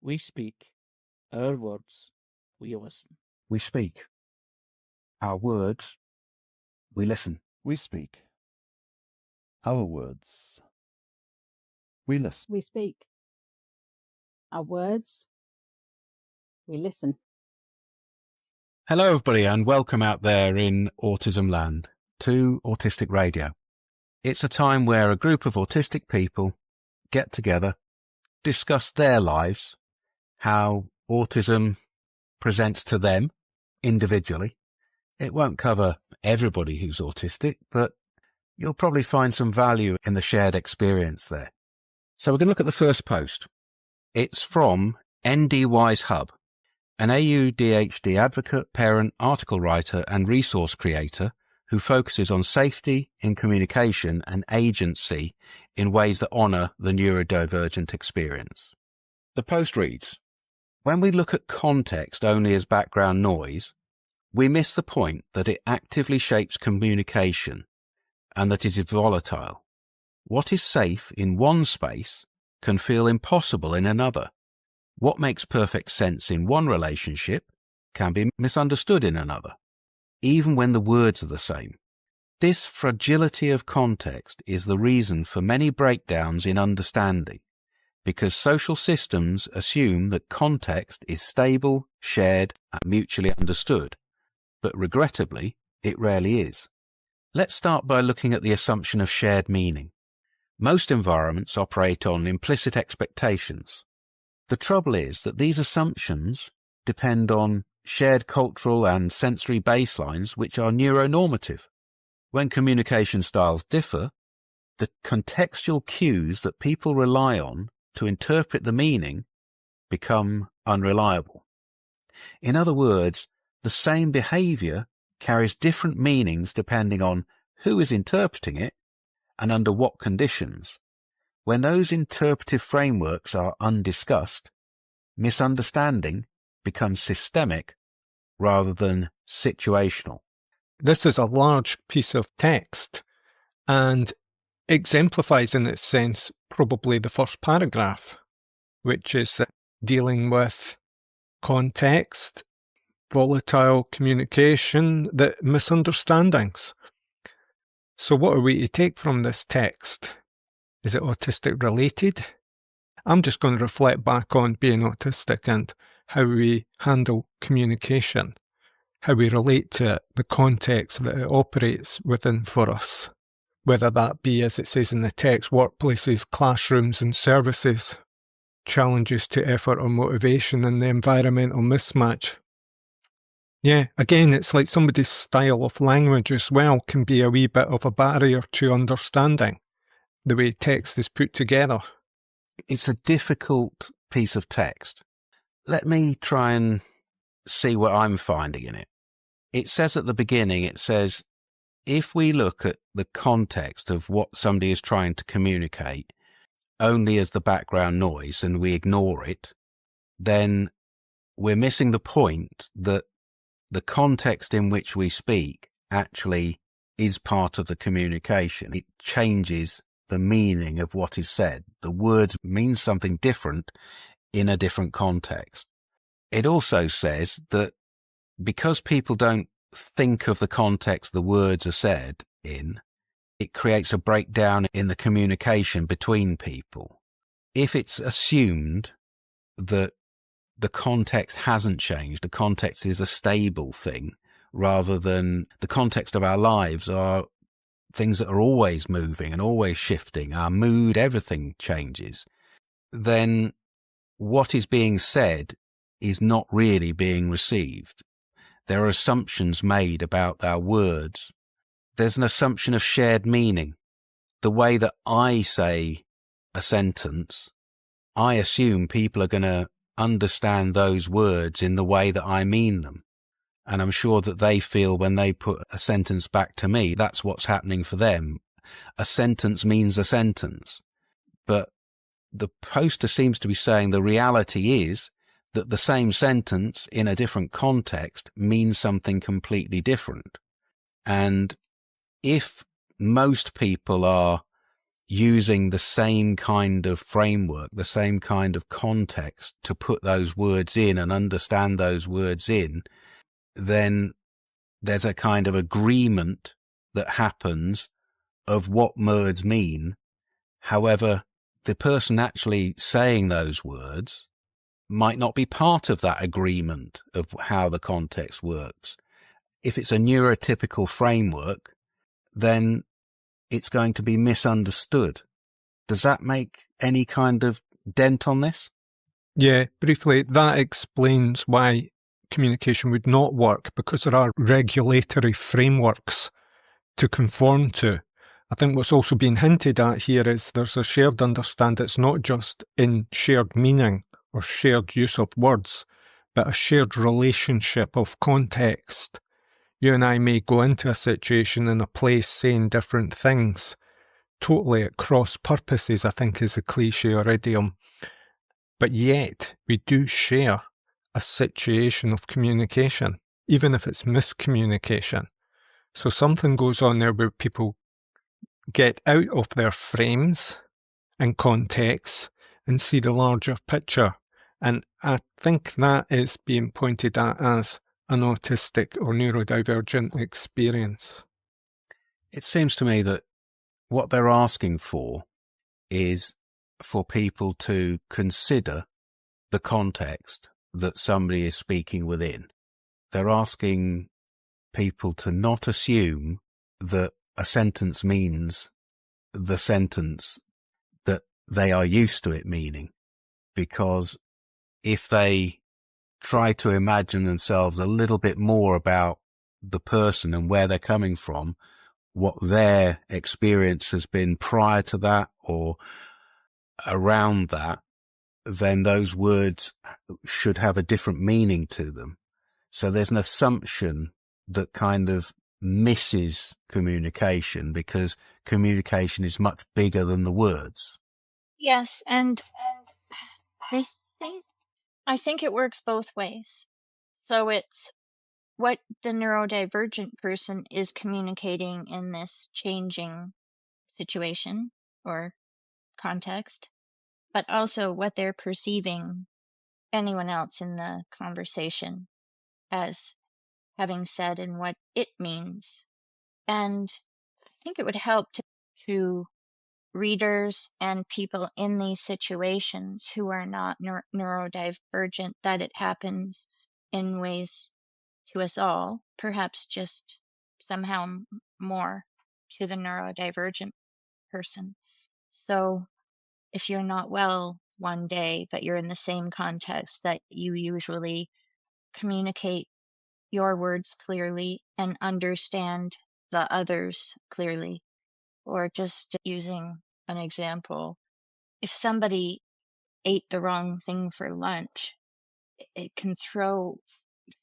We speak. Our words, we listen. We speak. Our words, we listen. We speak. Our words, we listen. We speak. Our words, we listen. Hello, everybody, and welcome out there in Autism land to Autistic Radio. It's a time where a group of autistic people get together, discuss their lives, how autism presents to them individually. It won't cover everybody who's autistic, but you'll probably find some value in the shared experience there. So we're going to look at the first post. It's from NDWise Hub, an AUDHD advocate, parent, article writer and resource creator who focuses on safety in communication and agency in ways that honour the neurodivergent experience. The post reads, "When we look at context only as background noise, we miss the point that it actively shapes communication and that it is volatile. What is safe in one space can feel impossible in another. What makes perfect sense in one relationship can be misunderstood in another, even when the words are the same. This fragility of context is the reason for many breakdowns in understanding, because social systems assume that context is stable, shared, and mutually understood, but regrettably, it rarely is. Let's start by looking at the assumption of shared meaning. Most environments operate on implicit expectations. The trouble is that these assumptions depend on shared cultural and sensory baselines which are neuronormative. When communication styles differ, the contextual cues that people rely on to interpret the meaning become unreliable. In other words, the same behaviour carries different meanings depending on who is interpreting it and under what conditions. When those interpretive frameworks are undiscussed, misunderstanding becomes systemic rather than situational." This is a large piece of text and exemplifies in its sense probably the first paragraph, which is dealing with context, volatile communication, the misunderstandings. So what are we to take from this text? Is it autistic related? I'm just going to reflect back on being autistic and how we handle communication, how we relate to it, the context that it operates within for us, whether that be, as it says in the text, workplaces, classrooms and services, challenges to effort or motivation and the environmental mismatch. Yeah, again, it's like somebody's style of language as well can be a wee bit of a barrier to understanding the way text is put together. It's a difficult piece of text. Let me try and see what I'm finding in it. It says at the beginning, it says, if we look at the context of what somebody is trying to communicate only as the background noise and we ignore it, then we're missing the point that the context in which we speak actually is part of the communication. It changes the meaning of what is said. The words mean something different in a different context. It also says that because people don't think of the context the words are said in, it creates a breakdown in the communication between people. If it's assumed that the context hasn't changed, the context is a stable thing, rather than the context of our lives are things that are always moving and always shifting, our mood, everything changes, then what is being said is not really being received. There are assumptions made about our words. There's an assumption of shared meaning. The way that I say a sentence, I assume people are going to understand those words in the way that I mean them. And I'm sure that they feel when they put a sentence back to me, that's what's happening for them. A sentence means a sentence. But the poster seems to be saying the reality is that the same sentence in a different context means something completely different. And if most people are using the same kind of framework, the same kind of context to put those words in and understand those words in, then there's a kind of agreement that happens of what words mean. However, the person actually saying those words might not be part of that agreement of how the context works. If it's a neurotypical framework, then it's going to be misunderstood. Does that make any kind of dent on this? Yeah, briefly, that explains why communication would not work, because there are regulatory frameworks to conform to. I think what's also being hinted at here is there's a shared understanding. It's not just in shared meaning or shared use of words, but a shared relationship of context. You and I may go into a situation in a place saying different things, totally at cross purposes, I think is a cliche or idiom. But yet, we do share a situation of communication, even if it's miscommunication. So something goes on there where people get out of their frames and contexts and see the larger picture. And I think that is being pointed at as an autistic or neurodivergent experience. It seems to me that what they're asking for is for people to consider the context that somebody is speaking within. They're asking people to not assume that a sentence means the sentence that they are used to it meaning, because if they try to imagine themselves a little bit more about the person and where they're coming from, what their experience has been prior to that or around that, then those words should have a different meaning to them. So there's an assumption that kind of misses communication, because communication is much bigger than the words. Yes, and I think it works both ways. So it's what the neurodivergent person is communicating in this changing situation or context, but also what they're perceiving anyone else in the conversation as having said and what it means. And I think it would help to readers and people in these situations who are not neurodivergent that it happens in ways to us all, perhaps just somehow more to the neurodivergent person. So if you're not well one day, but you're in the same context that you usually communicate your words clearly and understand the others clearly, or just using an example, if somebody ate the wrong thing for lunch, it can throw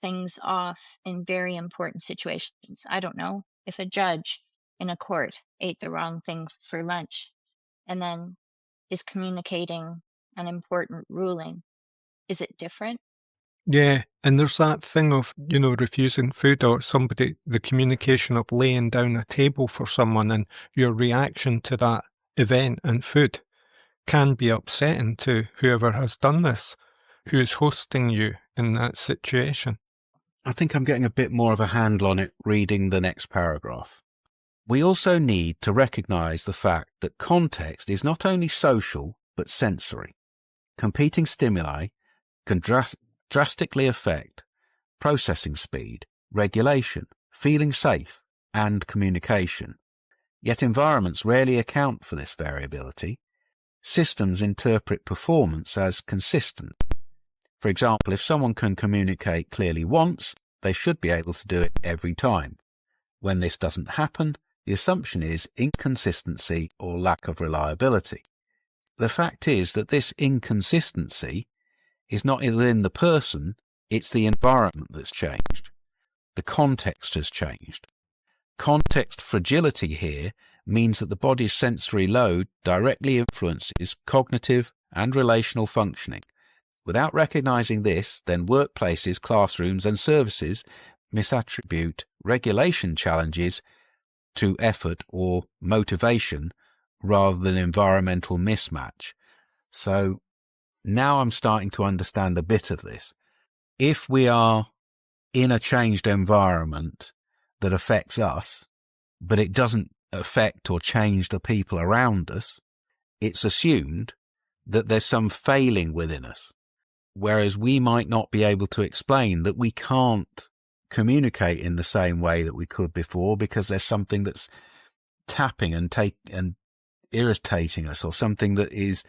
things off in very important situations. I don't know, if a judge in a court ate the wrong thing for lunch and then is communicating an important ruling, is it different? Yeah, and there's that thing of, refusing food, or the communication of laying down a table for someone, and your reaction to that event and food can be upsetting to whoever has done this, who is hosting you in that situation. I think I'm getting a bit more of a handle on it reading the next paragraph. We also need to recognise the fact that context is not only social but sensory. Competing stimuli can drastically affect processing speed, regulation, feeling safe, and communication. Yet environments rarely account for this variability. Systems interpret performance as consistent. For example, if someone can communicate clearly once, they should be able to do it every time. When this doesn't happen, the assumption is inconsistency or lack of reliability. The fact is that this inconsistency is not within the person, it's the environment that's changed. The context has changed. Context fragility here means that the body's sensory load directly influences cognitive and relational functioning. Without recognizing this, then workplaces, classrooms and services misattribute regulation challenges to effort or motivation rather than environmental mismatch. So now I'm starting to understand a bit of this. If we are in a changed environment that affects us, but it doesn't affect or change the people around us, it's assumed that there's some failing within us, whereas we might not be able to explain that we can't communicate in the same way that we could before because there's something that's tapping and irritating us, or something that is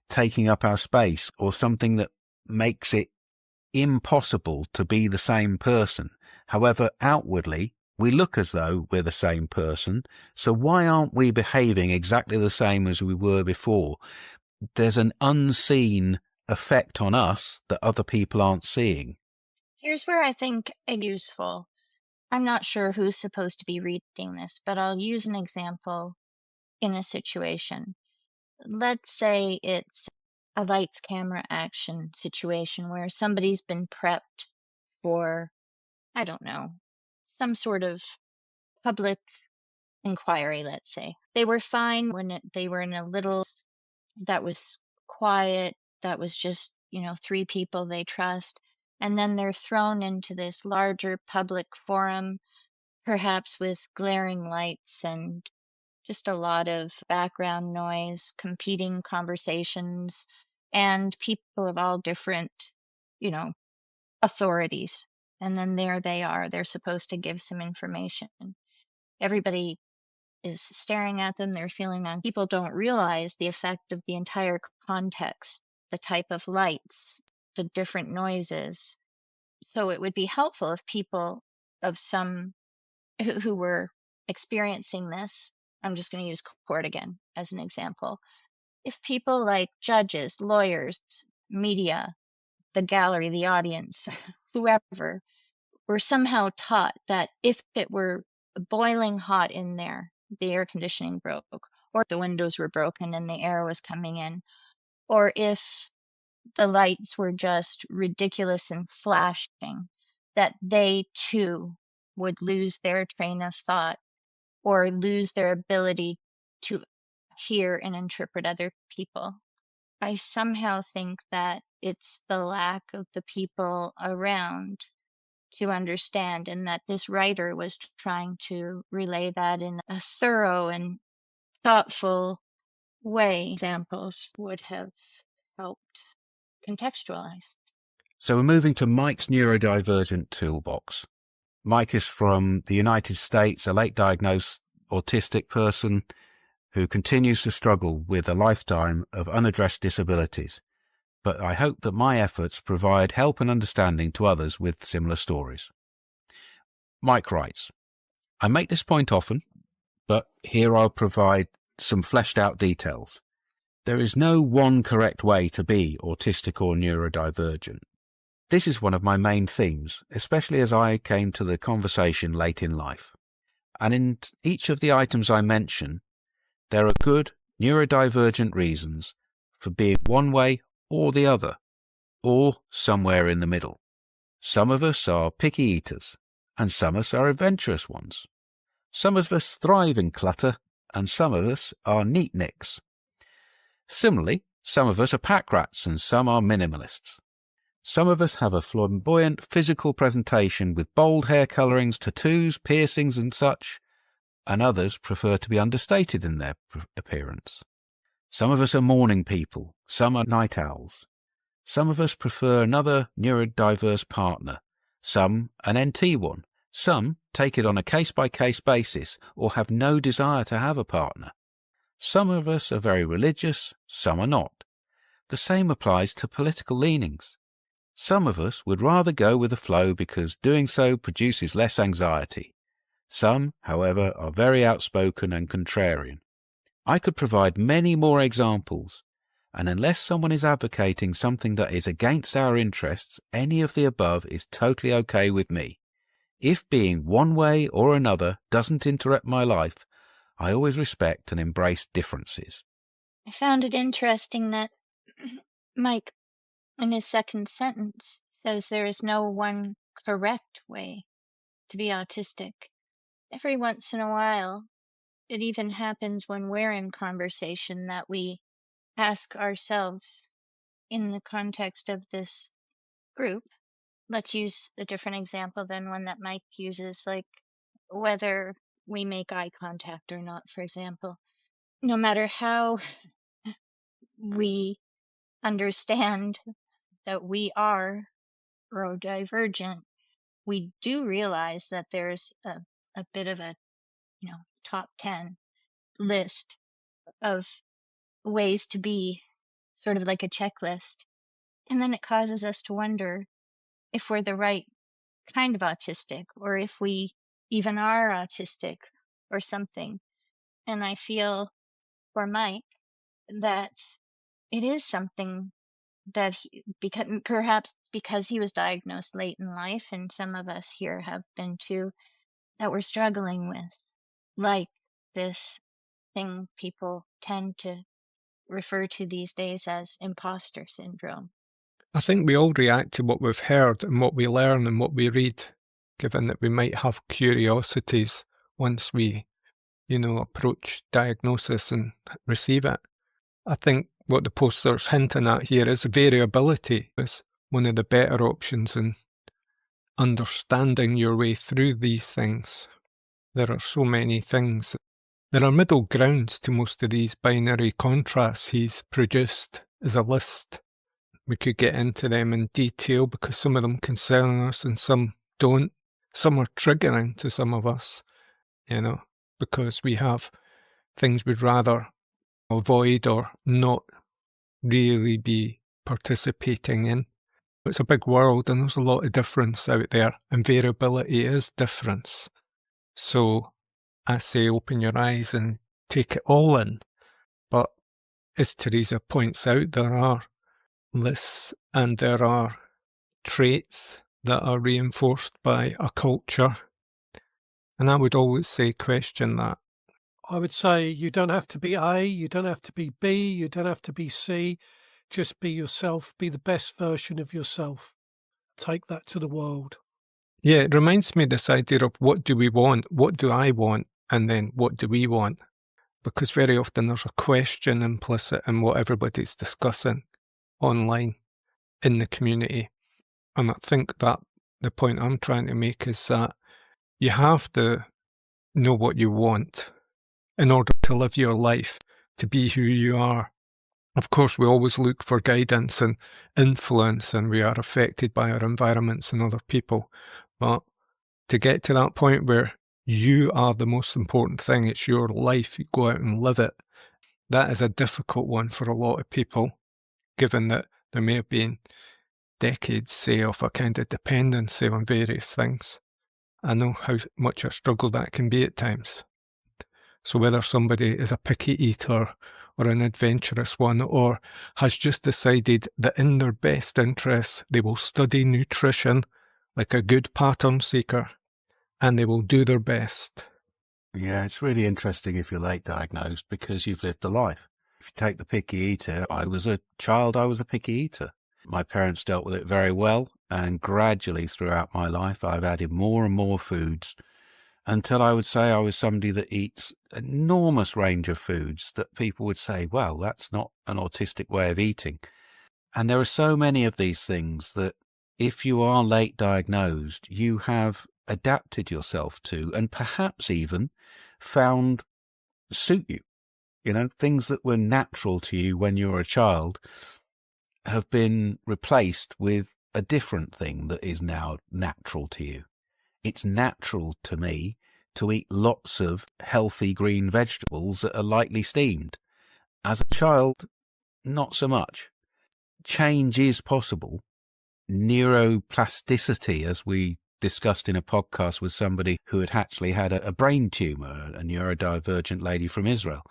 taking up our space, or something that makes it impossible to be the same person. However, outwardly, we look as though we're the same person. So why aren't we behaving exactly the same as we were before? There's an unseen effect on us that other people aren't seeing. Here's where I think it's useful. I'm not sure who's supposed to be reading this, but I'll use an example in a situation. Let's say it's a lights, camera, action situation where somebody's been prepped for, I don't know, some sort of public inquiry, let's say. They were fine when they were in a little that was quiet, that was just, 3 people they trust. And then they're thrown into this larger public forum, perhaps with glaring lights and just a lot of background noise, competing conversations, and people of all different, you know, authorities. And then there they are. They're supposed to give some information. Everybody is staring at them. They're feeling that people don't realize the effect of the entire context, the type of lights, the different noises. So it would be helpful if people of some who were experiencing this, I'm just going to use court again as an example. If people like judges, lawyers, media, the gallery, the audience, whoever, were somehow taught that if it were boiling hot in there, the air conditioning broke, or the windows were broken and the air was coming in, or if the lights were just ridiculous and flashing, that they too would lose their train of thought or lose their ability to hear and interpret other people. I somehow think that it's the lack of the people around to understand, and that this writer was trying to relay that in a thorough and thoughtful way. Examples would have helped contextualize. So we're moving to Mike's Neurodivergent Toolbox. Mike is from the United States, a late diagnosed autistic person who continues to struggle with a lifetime of unaddressed disabilities. But I hope that my efforts provide help and understanding to others with similar stories. Mike writes, I make this point often, but here I'll provide some fleshed out details. There is no one correct way to be autistic or neurodivergent. This is one of my main themes, especially as I came to the conversation late in life. And in each of the items I mention, there are good neurodivergent reasons for being one way or the other, or somewhere in the middle. Some of us are picky eaters, and some of us are adventurous ones. Some of us thrive in clutter, and some of us are neatniks. Similarly, some of us are pack rats, and some are minimalists. Some of us have a flamboyant physical presentation with bold hair colourings, tattoos, piercings and such, and others prefer to be understated in their appearance. Some of us are morning people, some are night owls. Some of us prefer another neurodiverse partner, some an NT one, some take it on a case-by-case basis or have no desire to have a partner. Some of us are very religious, some are not. The same applies to political leanings. Some of us would rather go with the flow because doing so produces less anxiety. Some, however, are very outspoken and contrarian. I could provide many more examples, and unless someone is advocating something that is against our interests, any of the above is totally okay with me. If being one way or another doesn't interrupt my life, I always respect and embrace differences. I found it interesting that Mike, in his second sentence, says there is no one correct way to be autistic. Every once in a while, it even happens when we're in conversation that we ask ourselves in the context of this group. Let's use a different example than one that Mike uses, like whether we make eye contact or not, for example. No matter how we understand that we are neurodivergent, we do realize that there's a bit of a, top 10 list of ways to be, sort of like a checklist. And then it causes us to wonder if we're the right kind of autistic, or if we even are autistic or something. And I feel for Mike that it is something that perhaps because he was diagnosed late in life, and some of us here have been too, that we're struggling with, like this thing people tend to refer to these days as imposter syndrome. I think we all react to what we've heard and what we learn and what we read, given that we might have curiosities once we, approach diagnosis and receive it. I think what the poster's hinting at here is variability is one of the better options in understanding your way through these things. There are so many things. There are middle grounds to most of these binary contrasts he's produced as a list. We could get into them in detail because some of them concern us and some don't. Some are triggering to some of us, because we have things we'd rather avoid or not really be participating in. It's a big world and there's a lot of difference out there, and variability is difference. So I say open your eyes and take it all in. But as Teresa points out, there are lists and there are traits that are reinforced by a culture. And I would always say question that. I would say you don't have to be A, you don't have to be B, you don't have to be C. Just be yourself, be the best version of yourself. Take that to the world. Yeah, it reminds me of this idea of what do we want, what do I want, and then what do we want? Because very often there's a question implicit in what everybody's discussing online in the community. And I think that the point I'm trying to make is that you have to know what you want in order to live your life, to be who you are. Of course, we always look for guidance and influence, and we are affected by our environments and other people. But to get to that point where you are the most important thing, it's your life, you go out and live it, that is a difficult one for a lot of people, given that there may have been decades, say, of a kind of dependency on various things. I know how much a struggle that can be at times. So whether somebody is a picky eater or an adventurous one, or has just decided that in their best interests they will study nutrition like a good pattern seeker, and they will do their best. Yeah, it's really interesting if you're late diagnosed because you've lived a life. If you take the picky eater, I was a child, I was a picky eater. My parents dealt with it very well, and gradually throughout my life I've added more and more foods until I would say I was somebody that eats an enormous range of foods that people would say, well, that's not an autistic way of eating. And there are so many of these things that if you are late diagnosed, you have adapted yourself to and perhaps even found suit you. Things that were natural to you when you were a child have been replaced with a different thing that is now natural to you. It's natural to me to eat lots of healthy green vegetables that are lightly steamed. As a child, not so much. Change is possible. Neuroplasticity, as we discussed in a podcast with somebody who had actually had a brain tumour, a neurodivergent lady from Israel.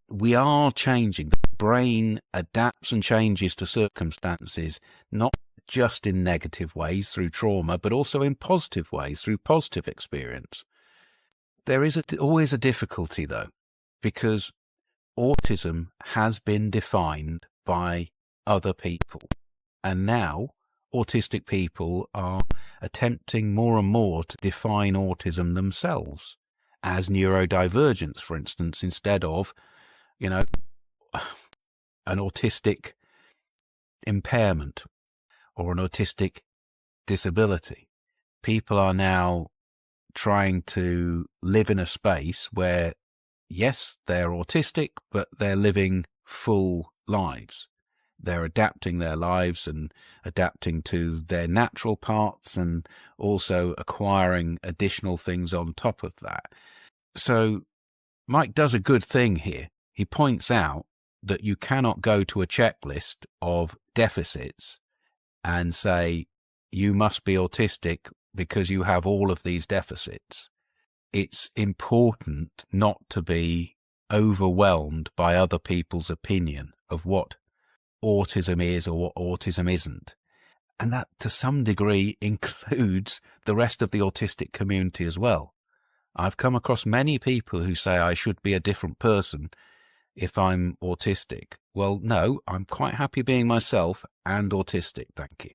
We are changing. The brain adapts and changes to circumstances, not just in negative ways through trauma, but also in positive ways through positive experience. There is always a difficulty, though, because autism has been defined by other people. And now autistic people are attempting more and more to define autism themselves. as neurodivergence, for instance, instead of, an autistic impairment or an autistic disability. People are now trying to live in a space where, yes, they're autistic, but they're living full lives. They're adapting their lives and adapting to their natural parts and also acquiring additional things on top of that. So Mike does a good thing here. He points out that you cannot go to a checklist of deficits and say, you must be autistic because you have all of these deficits. It's important not to be overwhelmed by other people's opinion of what autism is or what autism isn't. And that to some degree includes the rest of the autistic community as well. I've come across many people who say I should be a different person if I'm autistic. Well, no, I'm quite happy being myself and autistic, thank you.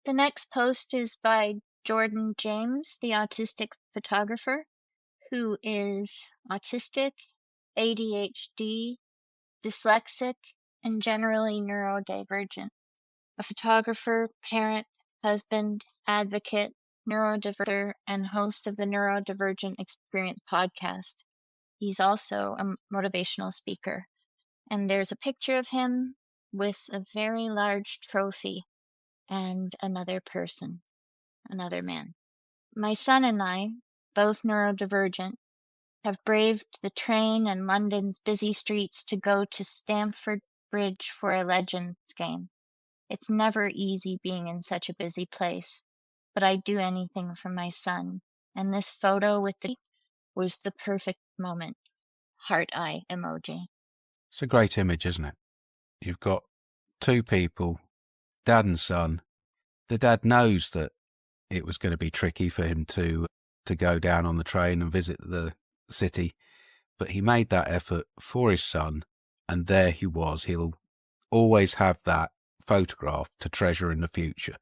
The next post is by Jordan James, the autistic photographer, who is autistic, ADHD, dyslexic, and generally neurodivergent. A photographer, parent, husband, advocate, neurodivergent, and host of the Neurodivergent Experience podcast. He's also a motivational speaker. And there's a picture of him with a very large trophy and another person, another man. My son and I, both neurodivergent, have braved the train and London's busy streets to go to Stamford Bridge for a Legends game. It's never easy being in such a busy place, but I'd do anything for my son, and this photo with the was the perfect moment. Heart eye emoji. It's a great image, isn't it? You've got two people, dad and son. The dad knows that it was going to be tricky for him to go down on the train and visit the city, but he made that effort for his son, and there he was. He'll always have that photograph to treasure in the future.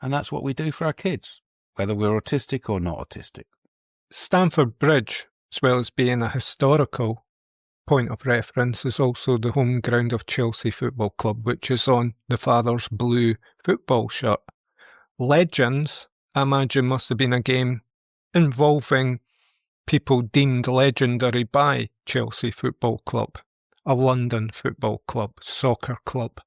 And that's what we do for our kids, whether we're autistic or not autistic. Stamford Bridge, as well as being a historical point of reference, is also the home ground of Chelsea Football Club, which is on the father's blue football shirt. Legends, I imagine, must have been a game involving people deemed legendary by Chelsea Football Club, a London football club, soccer club.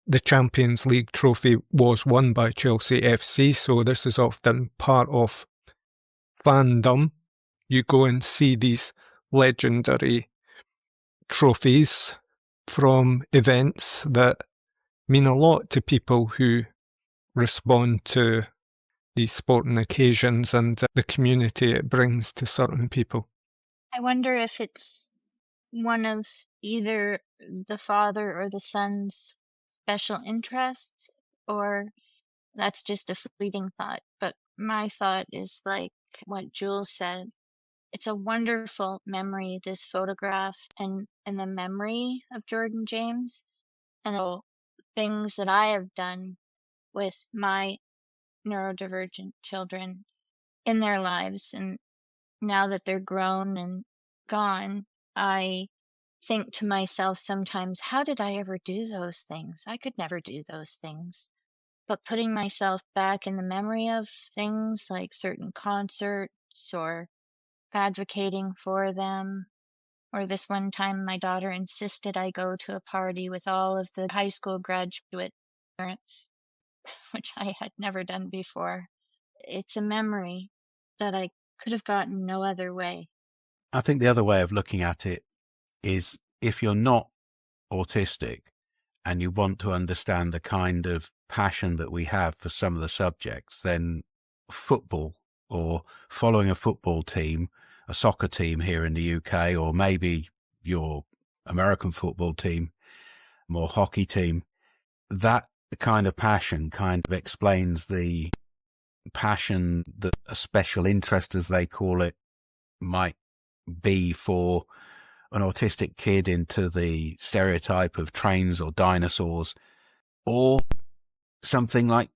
The Champions League trophy was won by Chelsea FC, so this is often part of fandom. You go and see these legendary trophies from events that mean a lot to people who respond to these sporting occasions and the community it brings to certain people. I wonder if it's one of either the father or the son's special interests, or that's just a fleeting thought. But my thought is like what Jules said. It's a wonderful memory, this photograph, and the memory of Jordan James, and the things that I have done with my neurodivergent children in their lives. And now that they're grown and gone, I think to myself sometimes, how did I ever do those things? I could never do those things. But putting myself back in the memory of things like certain concerts or advocating for them, or this one time my daughter insisted I go to a party with all of the high school graduate parents, which I had never done before. It's a memory that I could have gotten no other way. I think the other way of looking at it is, if you're not autistic and you want to understand the kind of passion that we have for some of the subjects, then football, or following a football team, a soccer team here in the UK, or maybe your American football team, more hockey team, that kind of passion kind of explains the passion that a special interest, as they call it, might be for an autistic kid into the stereotype of trains or dinosaurs, or something like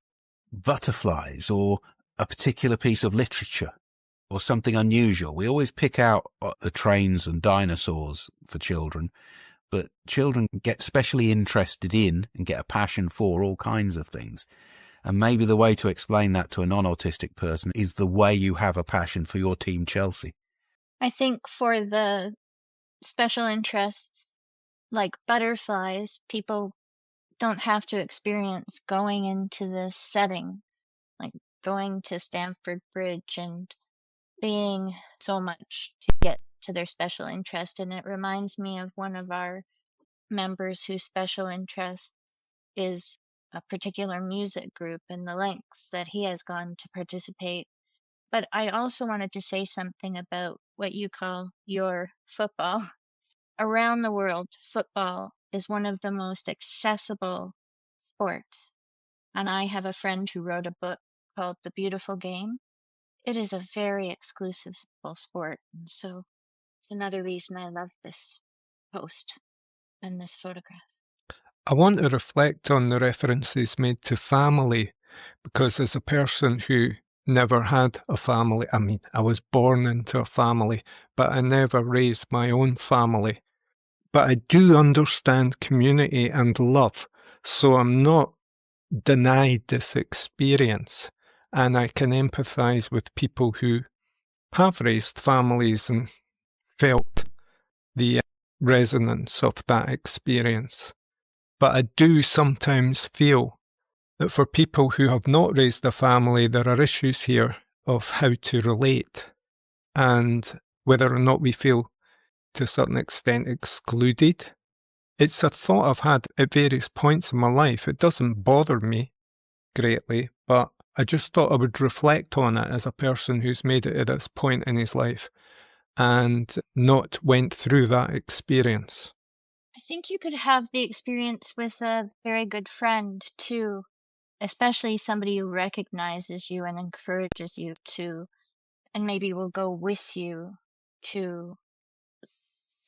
butterflies, or a particular piece of literature, or something unusual. We always pick out the trains and dinosaurs for children, but children get specially interested in and get a passion for all kinds of things. And maybe the way to explain that to a non-autistic person is the way you have a passion for your team, Chelsea. I think for the special interests like butterflies, people don't have to experience going into this setting, like going to Stamford Bridge and being so much to get to their special interest. And it reminds me of one of our members whose special interest is a particular music group and the lengths that he has gone to participate. But I also wanted to say something about what you call your football. Around the world, football is one of the most accessible sports. And I have a friend who wrote a book called The Beautiful Game. It is a very exclusive sport. And so it's another reason I love this post and this photograph. I want to reflect on the references made to family, because as a person who never had a family, I mean, I was born into a family, but I never raised my own family. But I do understand community and love, so I'm not denied this experience, and I can empathise with people who have raised families and felt the resonance of that experience. But I do sometimes feel that for people who have not raised a family, there are issues here of how to relate and whether or not we feel to a certain extent excluded. It's a thought I've had at various points in my life. It doesn't bother me greatly, but I just thought I would reflect on it as a person who's made it at this point in his life and not went through that experience. I think you could have the experience with a very good friend too, especially somebody who recognizes you and encourages you to, and maybe will go with you to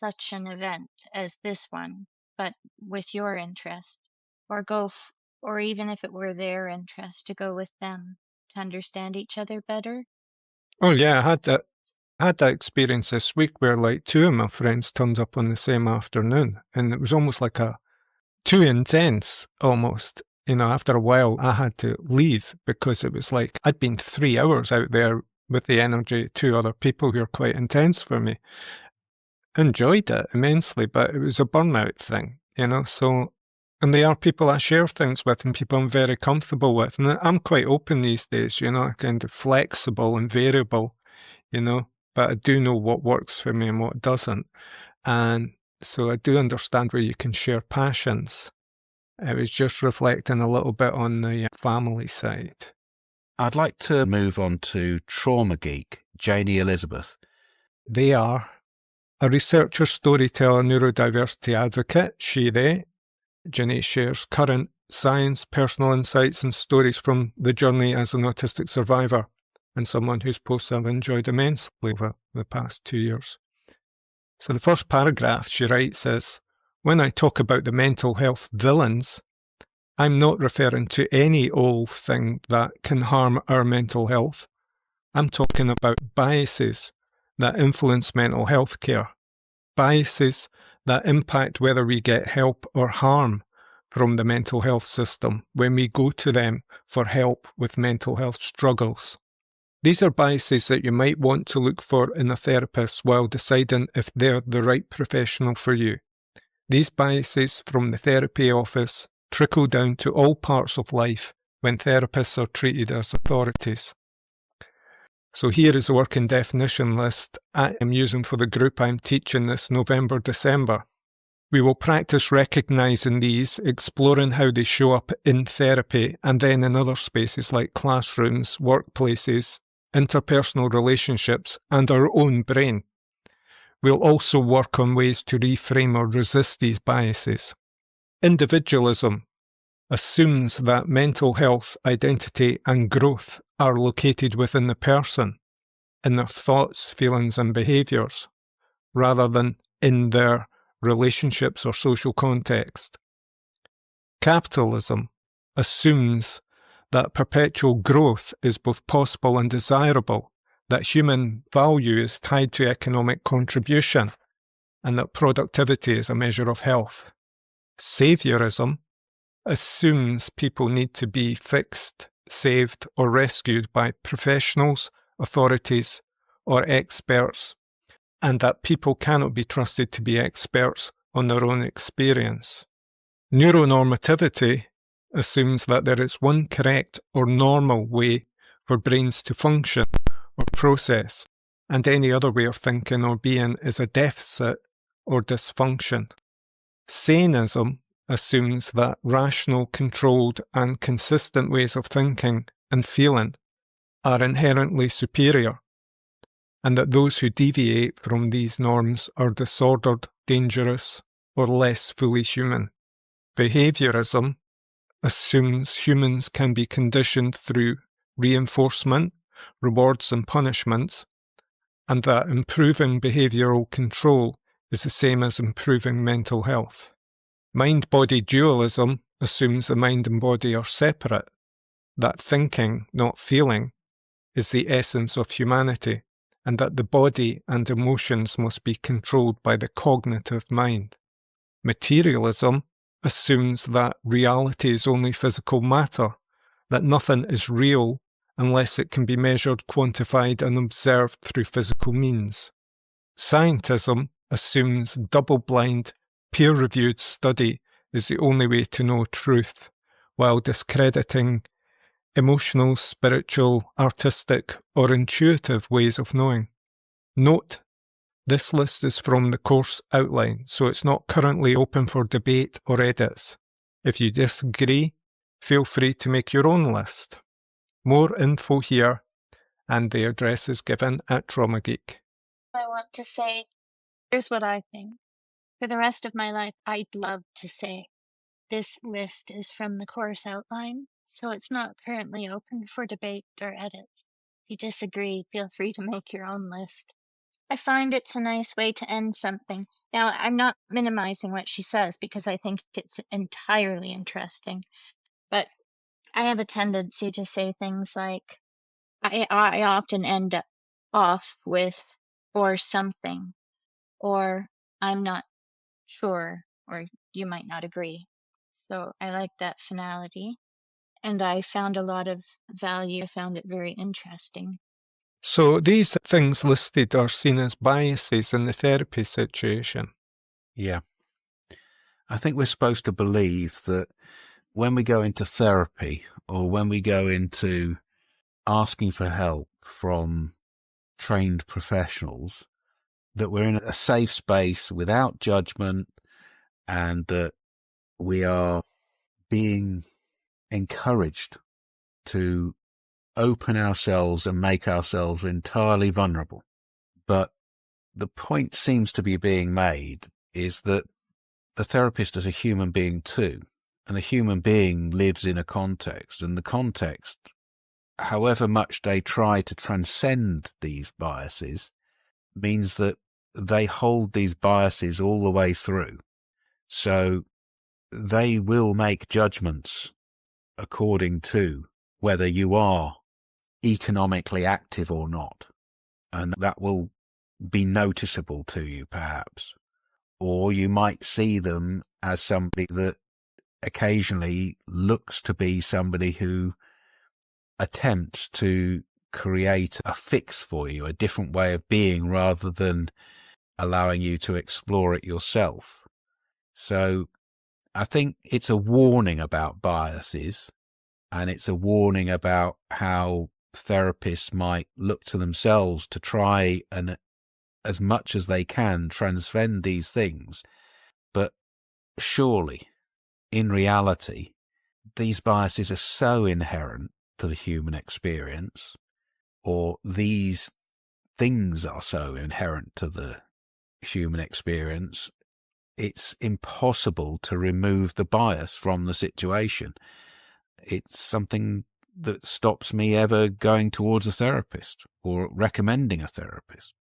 such an event as this one, but with your interest, or or even if it were their interest, to go with them to understand each other better. Oh yeah, I had that experience this week where like two of my friends turned up on the same afternoon, and it was almost like too intense almost. You know, after a while I had to leave because it was like I'd been 3 hours out there with the energy of two other people who are quite intense for me. Enjoyed it immensely, but it was a burnout thing, you know, so, and they are people I share things with and people I'm very comfortable with, and I'm quite open these days, you know, kind of flexible and variable, you know, but I do know what works for me and what doesn't. And so I do understand where you can share passions. I was just reflecting a little bit on the family side. I'd like to move on to Trauma Geek, Janae Elisabeth. They are a researcher, storyteller, neurodiversity advocate, she, they. Janae shares current science, personal insights and stories from the journey as an autistic survivor, and someone whose posts I've enjoyed immensely over the past 2 years. So the first paragraph she writes is, when I talk about the mental health villains, I'm not referring to any old thing that can harm our mental health. I'm talking about biases that influence mental health care, biases that impact whether we get help or harm from the mental health system when we go to them for help with mental health struggles. These are biases that you might want to look for in a therapist while deciding if they're the right professional for you. These biases from the therapy office trickle down to all parts of life when therapists are treated as authorities. So here is a working definition list I am using for the group I'm teaching this November-December. We will practice recognising these, exploring how they show up in therapy and then in other spaces like classrooms, workplaces, interpersonal relationships, and our own brain. We'll also work on ways to reframe or resist these biases. Individualism assumes that mental health, identity, and growth are located within the person, in their thoughts, feelings, and behaviours, rather than in their relationships or social context. Capitalism assumes that perpetual growth is both possible and desirable, that human value is tied to economic contribution and that productivity is a measure of health. Saviorism assumes people need to be fixed, saved, or rescued by professionals, authorities, or experts, and that people cannot be trusted to be experts on their own experience. Neuronormativity assumes that there is one correct or normal way for brains to function or process, and any other way of thinking or being is a deficit or dysfunction. Saneism assumes that rational, controlled, and consistent ways of thinking and feeling are inherently superior, and that those who deviate from these norms are disordered, dangerous, or less fully human. Behaviorism assumes humans can be conditioned through reinforcement, rewards, and punishments, and that improving behavioral control is the same as improving mental health. Mind-body dualism assumes the mind and body are separate, that thinking, not feeling, is the essence of humanity, and that the body and emotions must be controlled by the cognitive mind. Materialism assumes that reality is only physical matter, that nothing is real unless it can be measured, quantified, and observed through physical means. Scientism assumes double-blind, peer-reviewed study is the only way to know truth, while discrediting emotional, spiritual, artistic, or intuitive ways of knowing. Note, this list is from the course outline, so it's not currently open for debate or edits. If you disagree, feel free to make your own list. More info here, and the address is given at Trauma Geek. I want to say, here's what I think. For the rest of my life, I'd love to say this list is from the course outline, so it's not currently open for debate or edits. If you disagree, feel free to make your own list. I find it's a nice way to end something. Now, I'm not minimizing what she says because I think it's entirely interesting, but I have a tendency to say things like, I often end up off with, or something, or I'm not sure, or you might not agree. So I like that finality, and I found a lot of value. I found it very interesting. So these things listed are seen as biases in the therapy situation. Yeah. I think we're supposed to believe that when we go into therapy or when we go into asking for help from trained professionals, that we're in a safe space without judgment and that we are being encouraged to open ourselves and make ourselves entirely vulnerable. But the point seems to be being made is that the therapist is a human being too, and a human being lives in a context, and the context, however much they try to transcend these biases, means that they hold these biases all the way through. So they will make judgments according to whether you are economically active or not, and that will be noticeable to you perhaps. Or you might see them as somebody that occasionally looks to be somebody who attempts to create a fix for you, a different way of being, rather than allowing you to explore it yourself. So I think it's a warning about biases, and it's a warning about how therapists might look to themselves to try and, as much as they can, transcend these things. But surely, in reality, these biases are so inherent to the human experience, or these things are so inherent to the human experience, it's impossible to remove the bias from the situation. It's something that stops me ever going towards a therapist or recommending a therapist.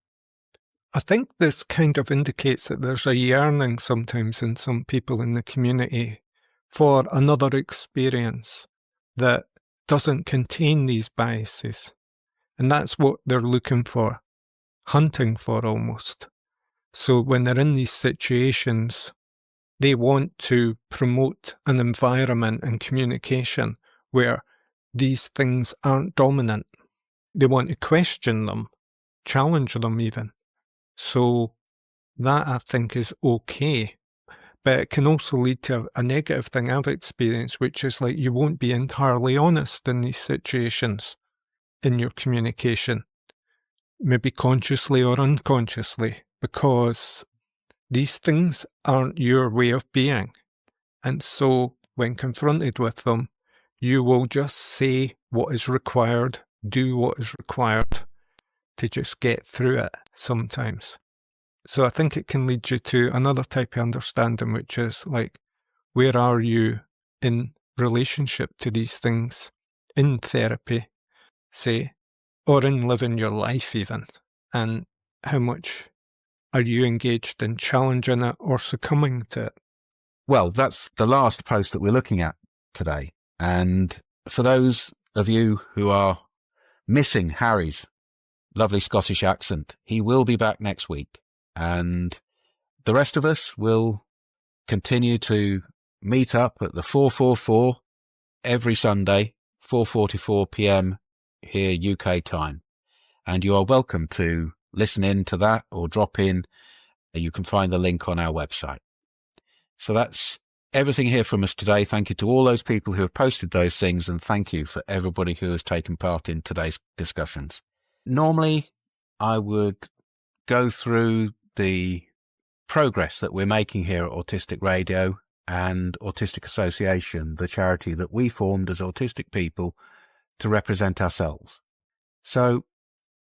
I think this kind of indicates that there's a yearning sometimes in some people in the community for another experience that doesn't contain these biases, And that's what they're looking for, hunting for almost. So when they're in these situations, they want to promote an environment and communication where these things aren't dominant. They want to question them, challenge them even. So that, I think, is okay. But it can also lead to a negative thing I've experienced, which is like you won't be entirely honest in these situations in your communication, maybe consciously or unconsciously, because these things aren't your way of being. And so when confronted with them, you will just say what is required, do what is required to just get through it sometimes. So I think it can lead you to another type of understanding, which is like, where are you in relationship to these things in therapy, say, or in living your life even, and how much are you engaged in challenging it or succumbing to it? Well, that's the last post that we're looking at today. And for those of you who are missing Harry's lovely Scottish accent, he will be back next week. And the rest of us will continue to meet up at the 444 every Sunday, 4:44 p.m. here UK time. And you are welcome to listen in to that or drop in. You can find the link on our website. So that's everything here from us today. Thank you to all those people who have posted those things, and thank you for everybody who has taken part in today's discussions. Normally, I would go through the progress that we're making here at Autistic Radio and Autistic Association, the charity that we formed as autistic people to represent ourselves. So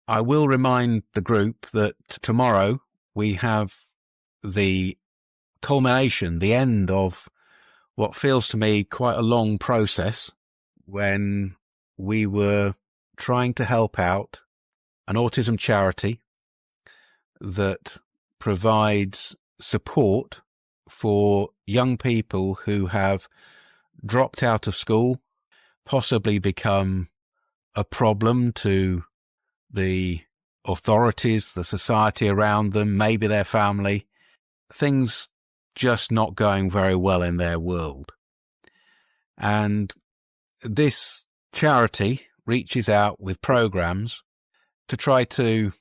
I will remind the group that tomorrow we have the culmination, the end of what feels to me quite a long process when we were trying to help out an autism charity that provides support for young people who have dropped out of school, possibly become a problem to the authorities, the society around them, maybe their family, things just not going very well in their world. And this charity reaches out with programs to try to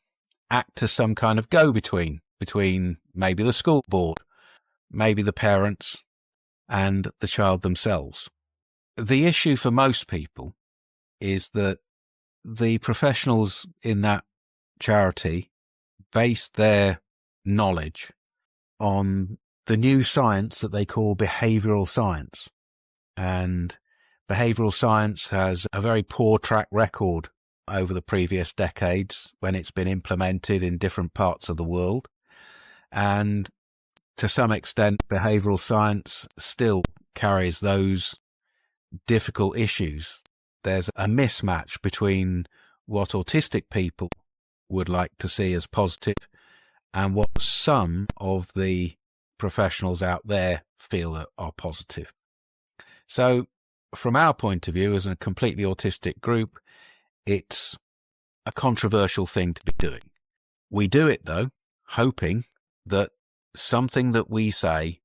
act as some kind of go-between between maybe the school board, maybe the parents, and the child themselves. The issue for most people is that the professionals in that charity base their knowledge on the new science that they call behavioural science. And behavioural science has a very poor track record over the previous decades when it's been implemented in different parts of the world. And to some extent, behavioural science still carries those difficult issues. There's a mismatch between what autistic people would like to see as positive and what some of the professionals out there feel are positive. So from our point of view, as a completely autistic group, it's a controversial thing to be doing. We do it, though, hoping that something that we say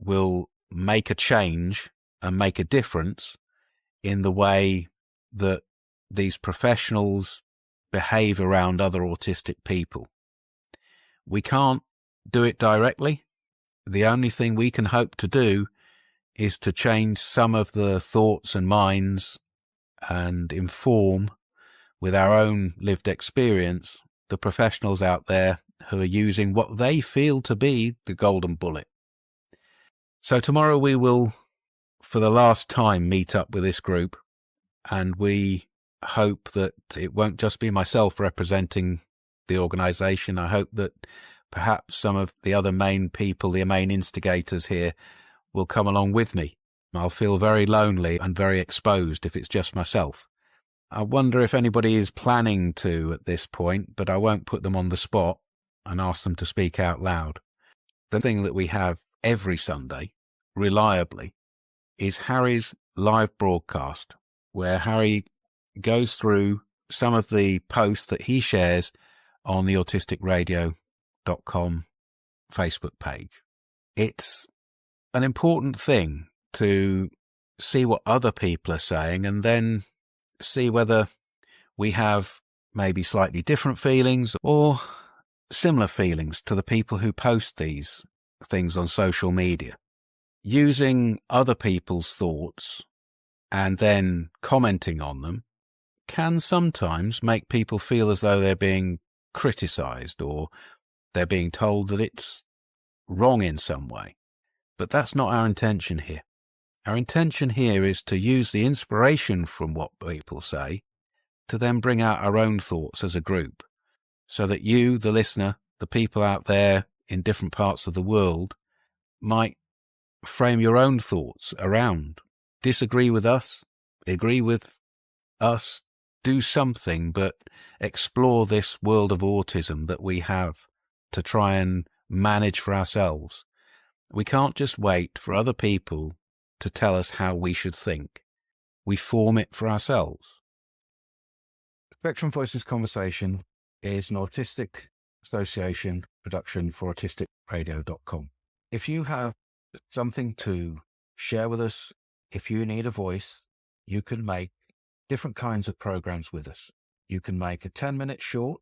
will make a change and make a difference in the way that these professionals behave around other autistic people. We can't do it directly. The only thing we can hope to do is to change some of the thoughts and minds and inform with our own lived experience the professionals out there who are using what they feel to be the golden bullet. So tomorrow we will, for the last time, meet up with this group, and we hope that it won't just be myself representing the organisation. I hope that perhaps some of the other main people, the main instigators here, will come along with me. I'll feel very lonely and very exposed if it's just myself. I wonder if anybody is planning to at this point, but I won't put them on the spot and ask them to speak out loud. The thing that we have every Sunday, reliably, is Harry's live broadcast, where Harry goes through some of the posts that he shares on the autisticradio.com Facebook page. It's an important thing to see what other people are saying and then see whether we have maybe slightly different feelings or similar feelings to the people who post these things on social media. Using other people's thoughts and then commenting on them can sometimes make people feel as though they're being criticized or they're being told that it's wrong in some way. But that's not our intention here. Our intention here is to use the inspiration from what people say to then bring out our own thoughts as a group, so that you, the listener, the people out there in different parts of the world, might frame your own thoughts around. Disagree with us, agree with us, do something, but explore this world of autism that we have to try and manage for ourselves. We can't just wait for other people to tell us how we should think. We form it for ourselves. Spectrum Voices Conversation is an Autistic Association production for autisticradio.com. If you have something to share with us, if you need a voice, you can make different kinds of programs with us. You can make a 10-minute short,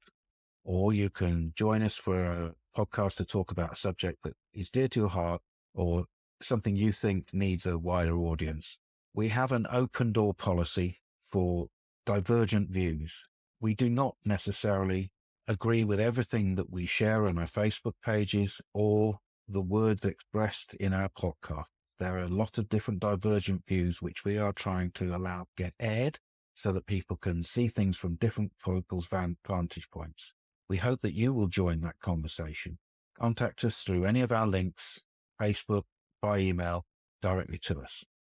or you can join us for a podcast to talk about a subject that is dear to your heart or something you think needs a wider audience. We have an open door policy for divergent views. We do not necessarily agree with everything that we share on our Facebook pages or the words expressed in our podcast. There are a lot of different divergent views which we are trying to allow get aired so that people can see things from different people's vantage points. We hope that you will join that conversation. Contact us through any of our links, Facebook, by email, directly to us.